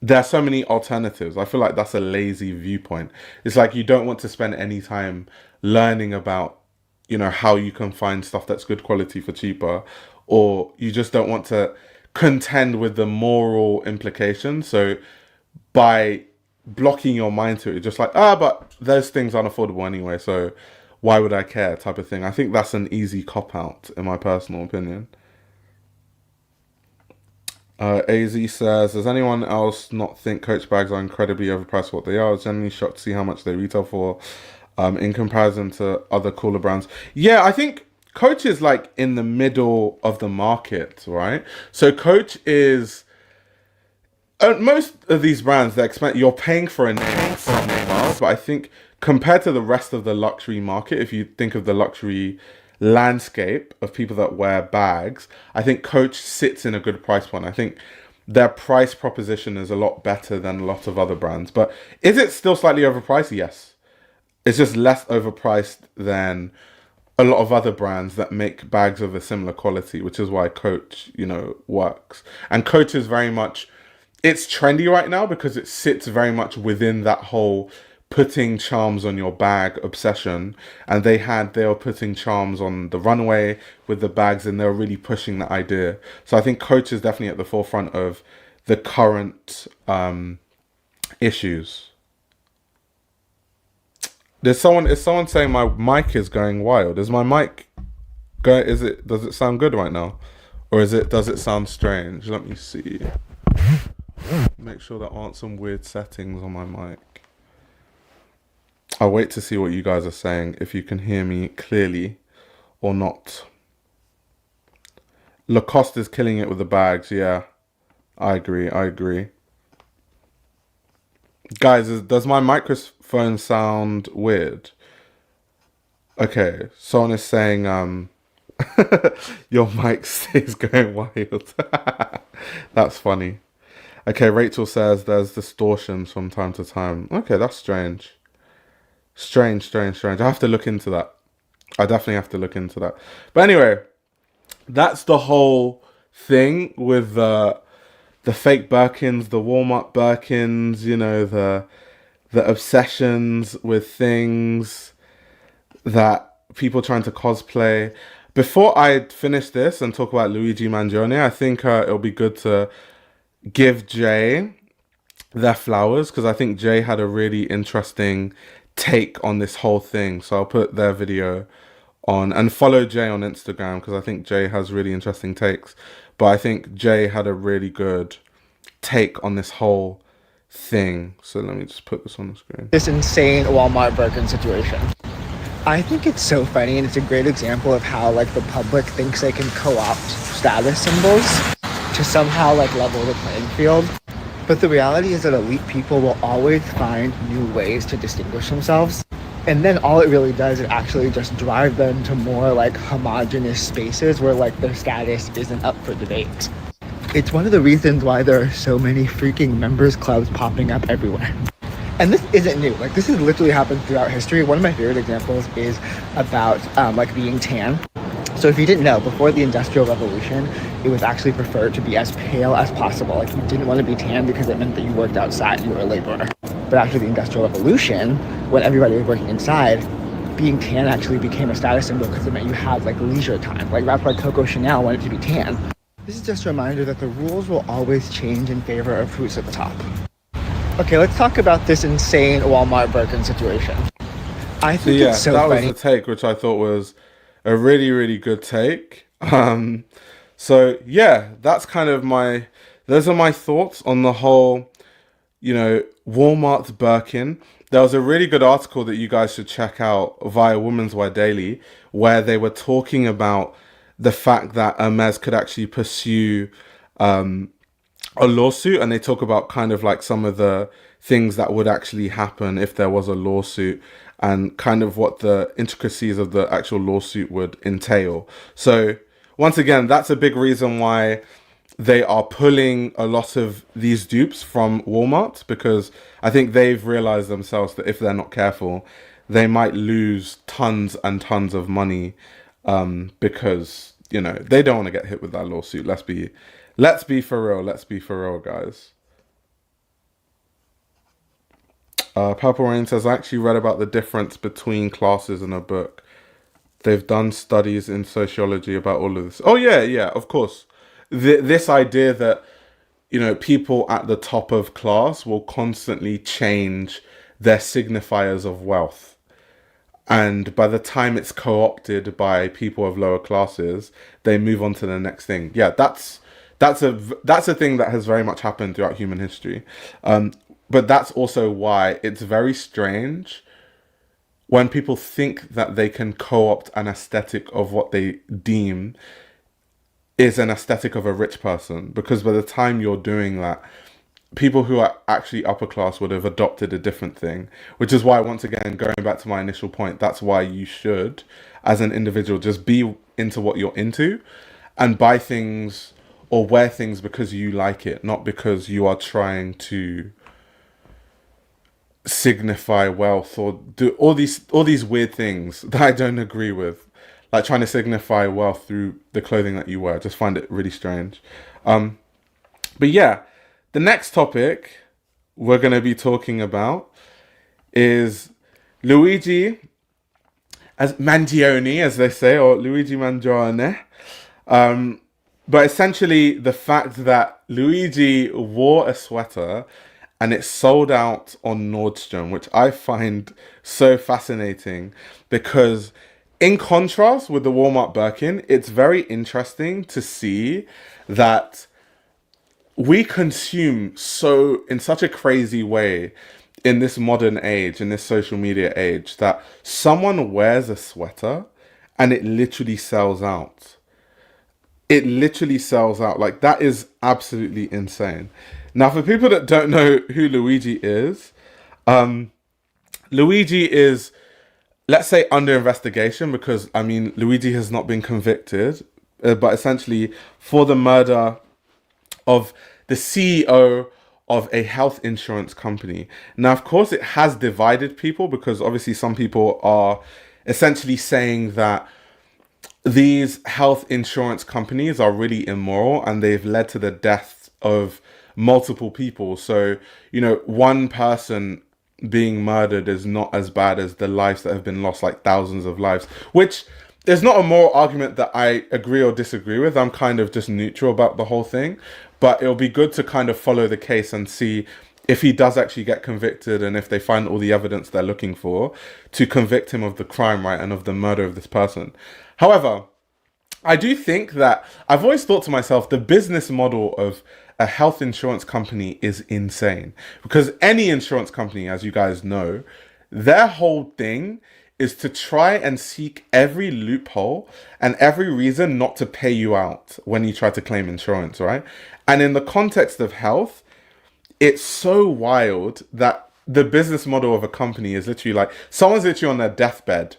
there are so many alternatives. I feel like that's a lazy viewpoint. It's like you don't want to spend any time learning about, you know, how you can find stuff that's good quality for cheaper, or you just don't want to contend with the moral implications. So by blocking your mind to it, just like, but those things aren't affordable anyway, so why would I care, type of thing. I think that's an easy cop-out, in my personal opinion. AZ says, does anyone else not think Coach bags are incredibly overpriced for what they are? I was genuinely shocked to see how much they retail for in comparison to other cooler brands. Yeah, I think Coach is like in the middle of the market, right? So Coach is... most of these brands, you're paying for a name, but I think compared to the rest of the luxury market, if you think of the luxury landscape of people that wear bags, I think Coach sits in a good price point. I think their price proposition is a lot better than a lot of other brands. But is it still slightly overpriced? Yes. It's just less overpriced than a lot of other brands that make bags of a similar quality, which is why Coach, you know, works. And Coach is very much... it's trendy right now because it sits very much within that whole putting charms on your bag obsession. And they were putting charms on the runway with the bags, and they were really pushing that idea. So I think Coach is definitely at the forefront of the current issues. Is someone saying my mic is going wild? Is my mic does it sound good right now? Or does it sound strange? Let me see. Make sure there aren't some weird settings on my mic. I'll wait to see what you guys are saying, if you can hear me clearly or not. Lacoste is killing it with the bags. Yeah, I agree. Guys, does my microphone sound weird? Okay, someone is saying your mic stays going wild. That's funny. Okay, Rachel says there's distortions from time to time. Okay, that's strange. Strange. I have to look into that. I definitely have to look into that. But anyway, that's the whole thing with the fake Birkins, the Walmart Birkins, you know, the obsessions with things that people trying to cosplay. Before I finish this and talk about Luigi Mangione, I think it'll be good to give Jay their flowers, because I think Jay had a really interesting take on this whole thing. So I'll put their video on, and follow Jay on Instagram, because I think Jay has really interesting takes. But I think Jay had a really good take on this whole thing. So let me just put this on the screen. This insane Walmart Birkin situation. I think it's so funny, and it's a great example of how like the public thinks they can co-opt status symbols to somehow like level the playing field. But the reality is that elite people will always find new ways to distinguish themselves. And then all it really does is actually just drive them to more like homogenous spaces where like their status isn't up for debate. It's one of the reasons why there are so many freaking members clubs popping up everywhere. And this isn't new. Like, this has literally happened throughout history. One of my favorite examples is about like being tan. So if you didn't know, before the Industrial Revolution, it was actually preferred to be as pale as possible. Like, you didn't want to be tan because it meant that you worked outside, you were a laborer. But after the Industrial Revolution, when everybody was working inside, being tan actually became a status symbol because it meant you had like leisure time. Like, rapper like Coco Chanel wanted to be tan. This is just a reminder that the rules will always change in favor of who's at the top. Okay, let's talk about this insane Walmart Birkin situation. I So think yeah, it's so that was funny. the take, which I thought was a really, really good take. So yeah, that's kind of those are my thoughts on the whole, Walmart's Birkin. There was a really good article that you guys should check out via Women's Wear Daily, where they were talking about the fact that Hermès could actually pursue a lawsuit, and they talk about kind of like some of the things that would actually happen if there was a lawsuit, and kind of what the intricacies of the actual lawsuit would entail. So once again, that's a big reason why they are pulling a lot of these dupes from Walmart, because I think they've realized themselves that if they're not careful, they might lose tons and tons of money, because they don't want to get hit with that lawsuit. Let's be for real. Let's be for real, guys. Purple Rain says, I actually read about the difference between classes in a book. They've done studies in sociology about all of this. Oh yeah, of course. This idea that people at the top of class will constantly change their signifiers of wealth, and by the time it's co-opted by people of lower classes, they move on to the next thing. Yeah, that's a thing that has very much happened throughout human history. But that's also why it's very strange when people think that they can co-opt an aesthetic of what they deem is an aesthetic of a rich person, because by the time you're doing that, people who are actually upper class would have adopted a different thing, which is why, once again, going back to my initial point, that's why you should, as an individual, just be into what you're into and buy things or wear things because you like it, not because you are trying to signify wealth or do all these weird things that I don't agree with, like trying to signify wealth through the clothing that you wear. I just find it really strange. But yeah, the next topic we're going to be talking about is Luigi as Mangione, as they say, or Luigi Mangione. But essentially the fact that Luigi wore a sweater and it sold out on Nordstrom, which I find so fascinating, because in contrast with the Walmart Birkin, it's very interesting to see that we consume in such a crazy way in this modern age, in this social media age, that someone wears a sweater and it literally sells out. It literally sells out. Like, that is absolutely insane. Now, for people that don't know who Luigi is, Luigi is, let's say, under investigation, because, I mean, Luigi has not been convicted, but essentially for the murder of the CEO of a health insurance company. Now, of course, it has divided people, because obviously some people are essentially saying that these health insurance companies are really immoral and they've led to the deaths of multiple people. So, one person being murdered is not as bad as the lives that have been lost, like thousands of lives, which there's not a moral argument that I agree or disagree with. I'm kind of just neutral about the whole thing, but it'll be good to kind of follow the case and see if he does actually get convicted, and if they find all the evidence they're looking for to convict him of the crime, right, and of the murder of this person. However, I do think that I've always thought to myself, the business model of a health insurance company is insane, because any insurance company, as you guys know, their whole thing is to try and seek every loophole and every reason not to pay you out when you try to claim insurance, right? And in the context of health, it's so wild that the business model of a company is literally like, someone's literally on their deathbed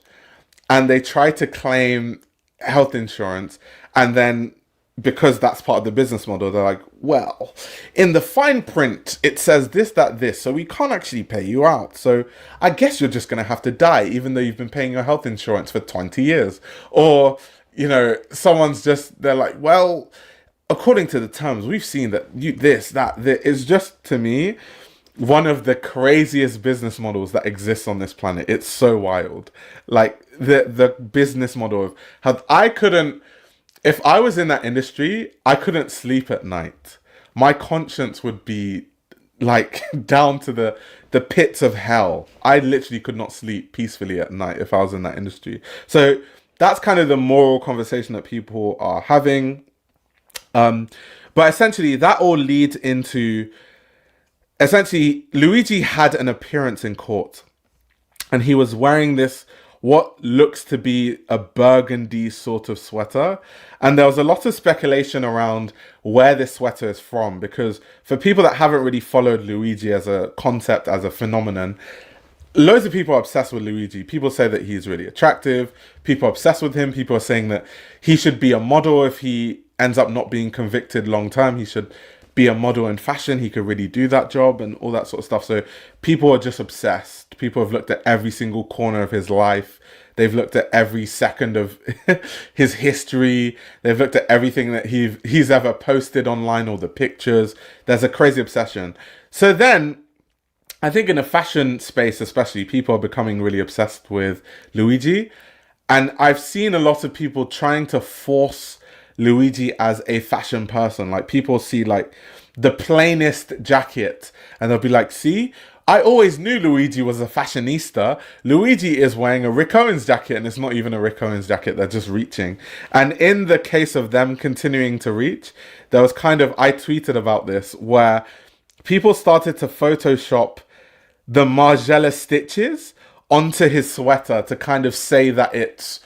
and they try to claim health insurance, and then because that's part of the business model, they're like, well, in the fine print it says this, that, this, so we can't actually pay you out, so I guess you're just going to have to die even though you've been paying your health insurance for 20 years. Or they're like, well, according to the terms, we've seen that this. It's just, to me, one of the craziest business models that exists on this planet. It's so wild. Like, the business model of how if I was in that industry, I couldn't sleep at night. My conscience would be like down to the pits of hell. I literally could not sleep peacefully at night if I was in that industry. So that's kind of the moral conversation that people are having. But essentially that all leads into, essentially Luigi had an appearance in court, and he was wearing this what looks to be a burgundy sort of sweater. And there was a lot of speculation around where this sweater is from, because for people that haven't really followed Luigi as a concept, as a phenomenon, loads of people are obsessed with Luigi. People say that he's really attractive. People are obsessed with him. People are saying that he should be a model if he ends up not being convicted long term. He should be a model in fashion. He could really do that job and all that sort of stuff. So people are just obsessed. People have looked at every single corner of his life. They've looked at every second of his history. They've looked at everything that he's ever posted online, all the pictures. There's a crazy obsession. So then I think in the fashion space especially, people are becoming really obsessed with Luigi. And I've seen a lot of people trying to force Luigi as a fashion person. Like, people see like the plainest jacket and they'll be like, see, I always knew Luigi was a fashionista. Luigi is wearing a Rick Owens jacket and it's not even a Rick Owens jacket. They're just reaching. And in the case of them continuing to reach, there was kind of, I tweeted about this, where people started to Photoshop the Margiela stitches onto his sweater to kind of say that it's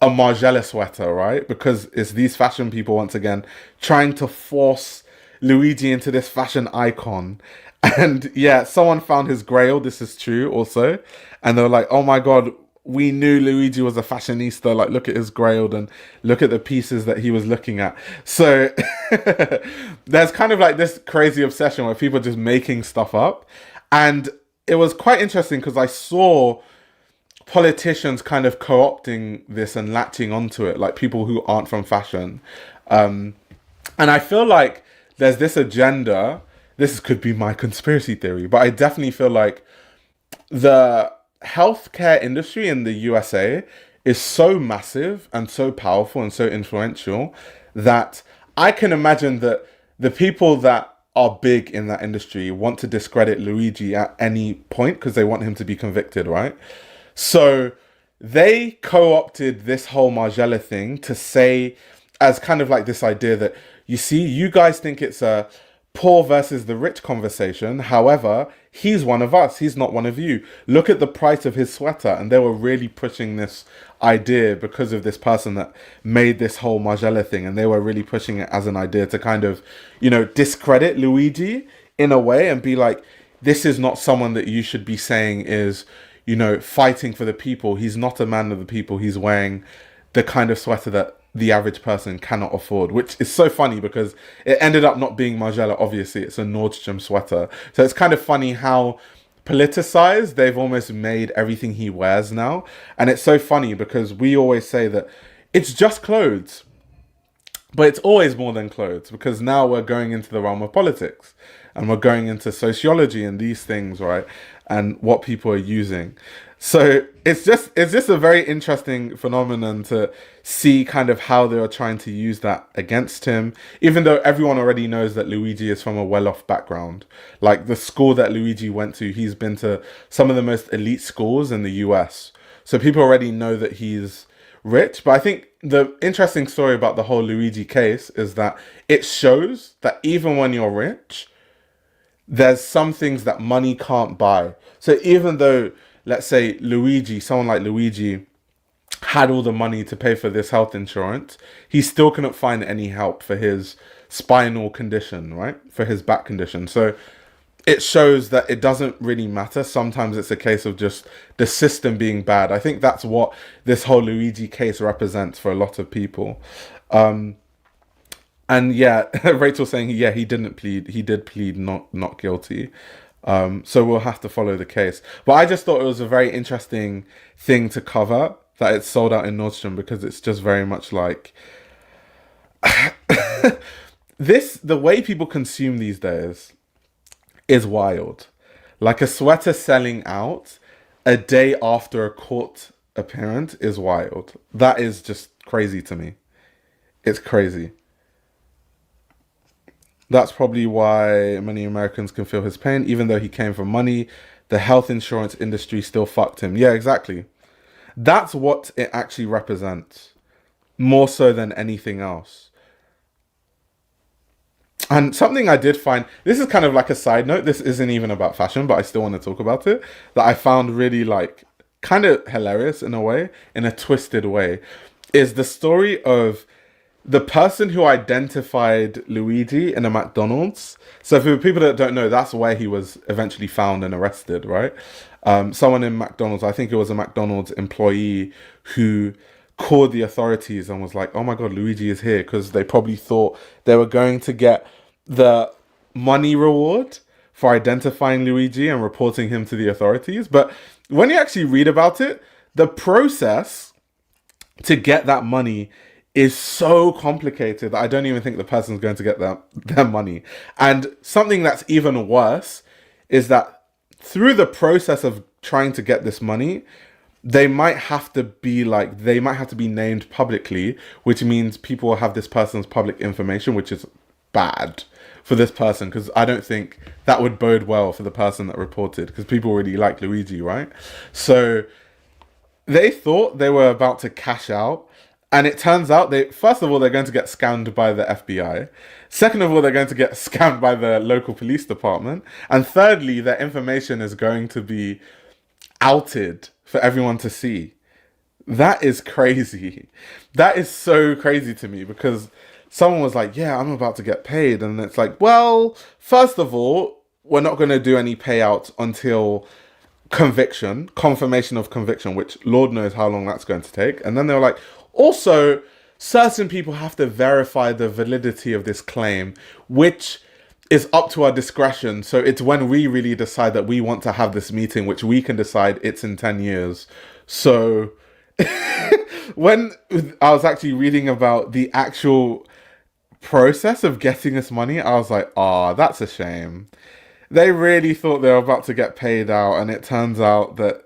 a Margiela sweater, right? Because it's these fashion people, once again, trying to force Luigi into this fashion icon. And yeah, someone found his grail. This is true also. And they were like, oh my God, we knew Luigi was a fashionista. Like, look at his grail and look at the pieces that he was looking at. So there's kind of like this crazy obsession where people are just making stuff up. And it was quite interesting because I saw politicians kind of co-opting this and latching onto it, like people who aren't from fashion. And I feel like there's this agenda. This could be my conspiracy theory, but I definitely feel like the healthcare industry in the USA is so massive and so powerful and so influential that I can imagine that the people that are big in that industry want to discredit Luigi at any point because they want him to be convicted, right? So they co-opted this whole Margiela thing to say, as kind of like this idea that, you see, you guys think it's a poor versus the rich conversation. However, he's one of us. He's not one of you. Look at the price of his sweater. And they were really pushing this idea because of this person that made this whole Margiela thing. And they were really pushing it as an idea to kind of, you know, discredit Luigi in a way and be like, this is not someone that you should be saying is, you know, fighting for the people. He's not a man of the people. He's wearing the kind of sweater that the average person cannot afford, which is so funny because it ended up not being Margiela. Obviously, it's a Nordstrom sweater. So it's kind of funny how politicized they've almost made everything he wears now. And it's so funny because we always say that it's just clothes, but it's always more than clothes, because now we're going into the realm of politics and we're going into sociology and these things, right? And what people are using. So it's just a very interesting phenomenon to see kind of how they are trying to use that against him, even though everyone already knows that Luigi is from a well-off background. Like, the school that Luigi went to, he's been to some of the most elite schools in the US. So people already know that he's rich. But I think the interesting story about the whole Luigi case is that it shows that even when you're rich, there's some things that money can't buy. So even though, let's say someone like Luigi had all the money to pay for this health insurance, he still couldn't find any help for his spinal condition, right? For his back condition. So it shows that it doesn't really matter. Sometimes it's a case of just the system being bad. I think that's what this whole Luigi case represents for a lot of people. And yeah, Rachel saying, yeah, he did plead not guilty. So we'll have to follow the case. But I just thought it was a very interesting thing to cover, that it's sold out in Nordstrom, because it's just very much like the way people consume these days is wild. Like, a sweater selling out a day after a court appearance is wild. That is just crazy to me. It's crazy. That's probably why many Americans can feel his pain, even though he came from money. The health insurance industry still fucked him. Yeah, exactly. That's what it actually represents, more so than anything else. And something I did find, this is kind of like a side note, this isn't even about fashion, but I still want to talk about it, that I found really like kind of hilarious in a way, in a twisted way, is the story of the person who identified Luigi in a McDonald's. So for people that don't know, that's where he was eventually found and arrested, right? Someone in McDonald's, I think it was a McDonald's employee who called the authorities and was like, oh my God, Luigi is here, because they probably thought they were going to get the money reward for identifying Luigi and reporting him to the authorities. But when you actually read about it, the process to get that money is so complicated that I don't even think the person's going to get their money. And something that's even worse is that through the process of trying to get this money, they might have to be named publicly, which means people will have this person's public information, which is bad for this person, because I don't think that would bode well for the person that reported, because people really like Luigi, right? So they thought they were about to cash out. And it turns out first of all, they're going to get scammed by the FBI. Second of all, they're going to get scammed by the local police department. And thirdly, their information is going to be outed for everyone to see. That is crazy. That is so crazy to me, because someone was like, yeah, I'm about to get paid. And it's like, well, first of all, we're not going to do any payouts until confirmation of conviction, which Lord knows how long that's going to take. And then they were like, also, certain people have to verify the validity of this claim, which is up to our discretion. So it's when we really decide that we want to have this meeting, which we can decide it's in 10 years. So when I was actually reading about the actual process of getting this money, I was like, that's a shame. They really thought they were about to get paid out, and it turns out that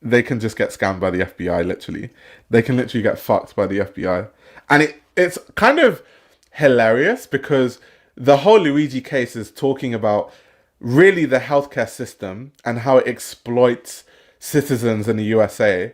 they can just get scammed by the FBI, literally. They can literally get fucked by the FBI. And it's kind of hilarious, because the whole Luigi case is talking about really the healthcare system and how it exploits citizens in the USA.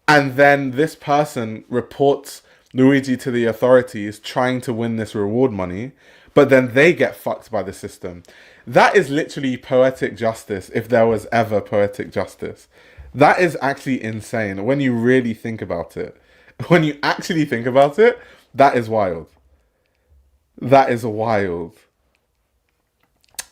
And then this person reports Luigi to the authorities trying to win this reward money, but then they get fucked by the system. That is literally poetic justice, if there was ever poetic justice. That is actually insane when you really think about it. When you actually think about it, that is wild. That is wild.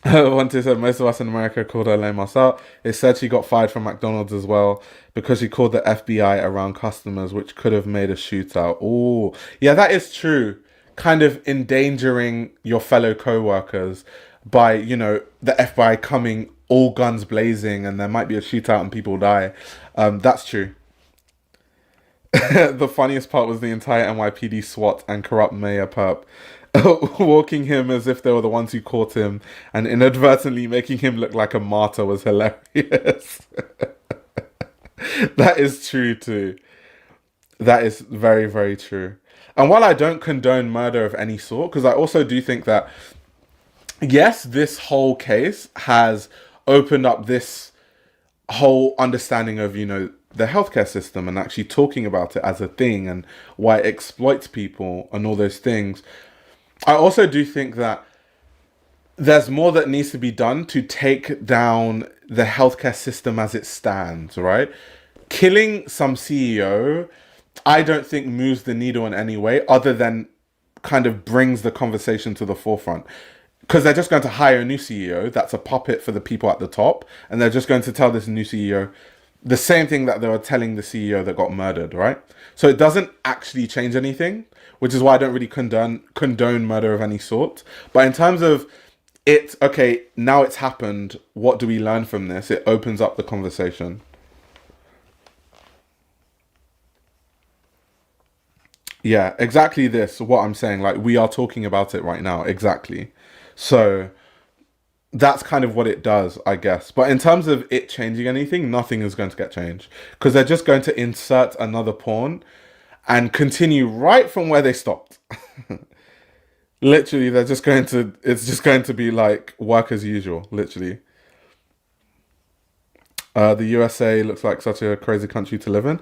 One said most of us in America called her lame out. It said she got fired from McDonald's as well because she called the FBI around customers, which could have made a shootout. Oh, yeah, that is true. Kind of endangering your fellow co-workers by, the FBI coming all guns blazing, and there might be a shootout and people die. That's true. The funniest part was the entire NYPD SWAT and corrupt mayor perp walking him as if they were the ones who caught him, and inadvertently making him look like a martyr was hilarious. That is true too. That is very, very true. And while I don't condone murder of any sort, because I also do think that, yes, this whole case has opened up this whole understanding of, the healthcare system, and actually talking about it as a thing and why it exploits people and all those things. I also do think that there's more that needs to be done to take down the healthcare system as it stands, right? Killing some CEO, I don't think moves the needle in any way, other than kind of brings the conversation to the forefront. Because they're just going to hire a new CEO that's a puppet for the people at the top, and they're just going to tell this new CEO the same thing that they were telling the CEO that got murdered, right? So it doesn't actually change anything, which is why I don't really condone murder of any sort. But in terms of okay, now it's happened, what do we learn from this? It opens up the conversation. Yeah, exactly this, what I'm saying. Like, we are talking about it right now, exactly. So that's kind of what it does, I guess. But in terms of it changing anything, nothing is going to get changed, because they're just going to insert another pawn and continue right from where they stopped. Literally, it's just going to be like work as usual, literally. The USA looks like such a crazy country to live in.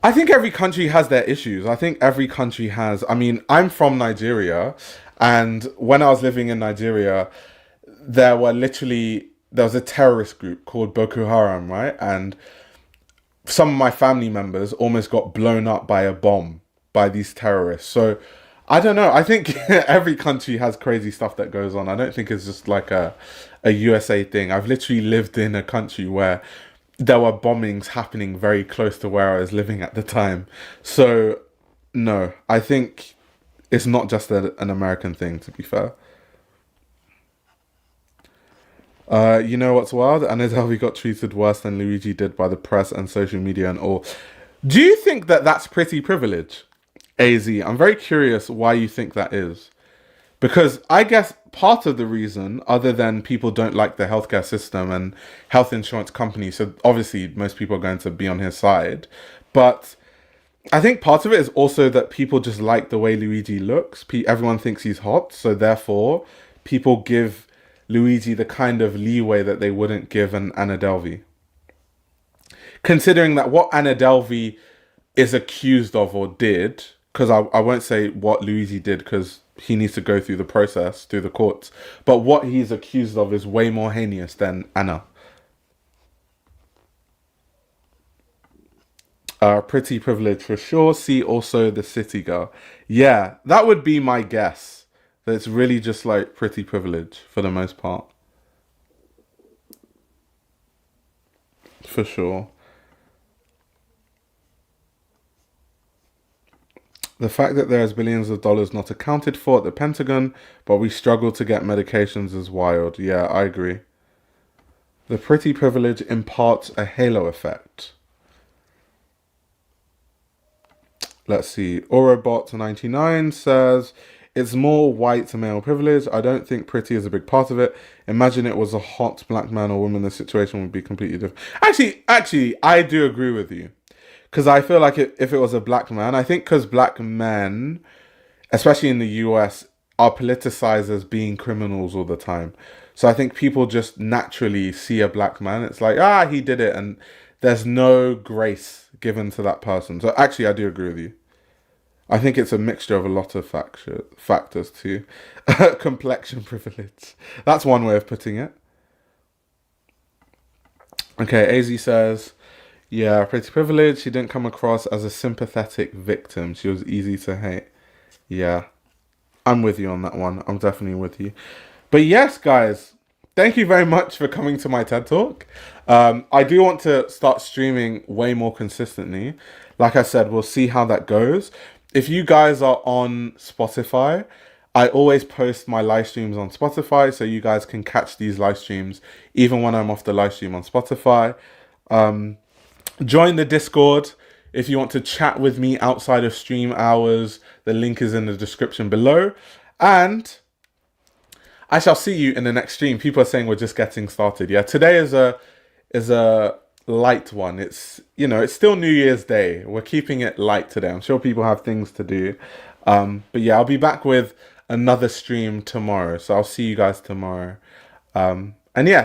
I think every country has their issues. I think every country has. I mean, I'm from Nigeria, and when I was living in Nigeria, there was a terrorist group called Boko Haram, right? And some of my family members almost got blown up by a bomb by these terrorists. So I don't know. I think every country has crazy stuff that goes on. I don't think it's just like a USA thing. I've literally lived in a country where there were bombings happening very close to where I was living at the time. So no, I think it's not just an American thing, to be fair. You know what's wild? And is how we got treated worse than Luigi did by the press and social media and all. Do you think that that's pretty privilege, AZ? I'm very curious why you think that is. Because I guess part of the reason, other than people don't like the healthcare system and health insurance companies, so obviously most people are going to be on his side, but I think part of it is also that people just like the way Luigi looks. Everyone thinks he's hot, so therefore people give Luigi the kind of leeway that they wouldn't give an Anna Delvey. Considering that what Anna Delvey is accused of or did, because I won't say what Luigi did because he needs to go through the process, through the courts, but what he's accused of is way more heinous than Anna. Pretty privilege for sure. See also the city girl. Yeah, that would be my guess. That it's really just like pretty privilege for the most part. For sure. The fact that there is billions of dollars not accounted for at the Pentagon, but we struggle to get medications is wild. Yeah, I agree. The pretty privilege imparts a halo effect. Let's see. Orobot99 says, it's more white male privilege. I don't think pretty is a big part of it. Imagine it was a hot black man or woman, the situation would be completely different. Actually, I do agree with you. Because I feel like if it was a black man, I think because black men, especially in the US, are politicized as being criminals all the time. So I think people just naturally see a black man. It's like, he did it. And there's no grace given to that person. So actually, I do agree with you. I think it's a mixture of a lot of factors too. Complexion privilege. That's one way of putting it. Okay, AZ says, yeah, pretty privilege. She didn't come across as a sympathetic victim. She was easy to hate. Yeah, I'm with you on that one. I'm definitely with you. But yes, guys, thank you very much for coming to my TED Talk. I do want to start streaming way more consistently. Like I said, we'll see how that goes. If you guys are on Spotify, I always post my live streams on Spotify, so you guys can catch these live streams even when I'm off the live stream on Spotify. Join the Discord if you want to chat with me outside of stream hours. The link is in the description below. And I shall see you in the next stream. People are saying we're just getting started. Yeah, today is a light one. It's still New Year's Day. We're keeping it light today. I'm sure people have things to do. But yeah, I'll be back with another stream tomorrow. So I'll see you guys tomorrow. And yeah.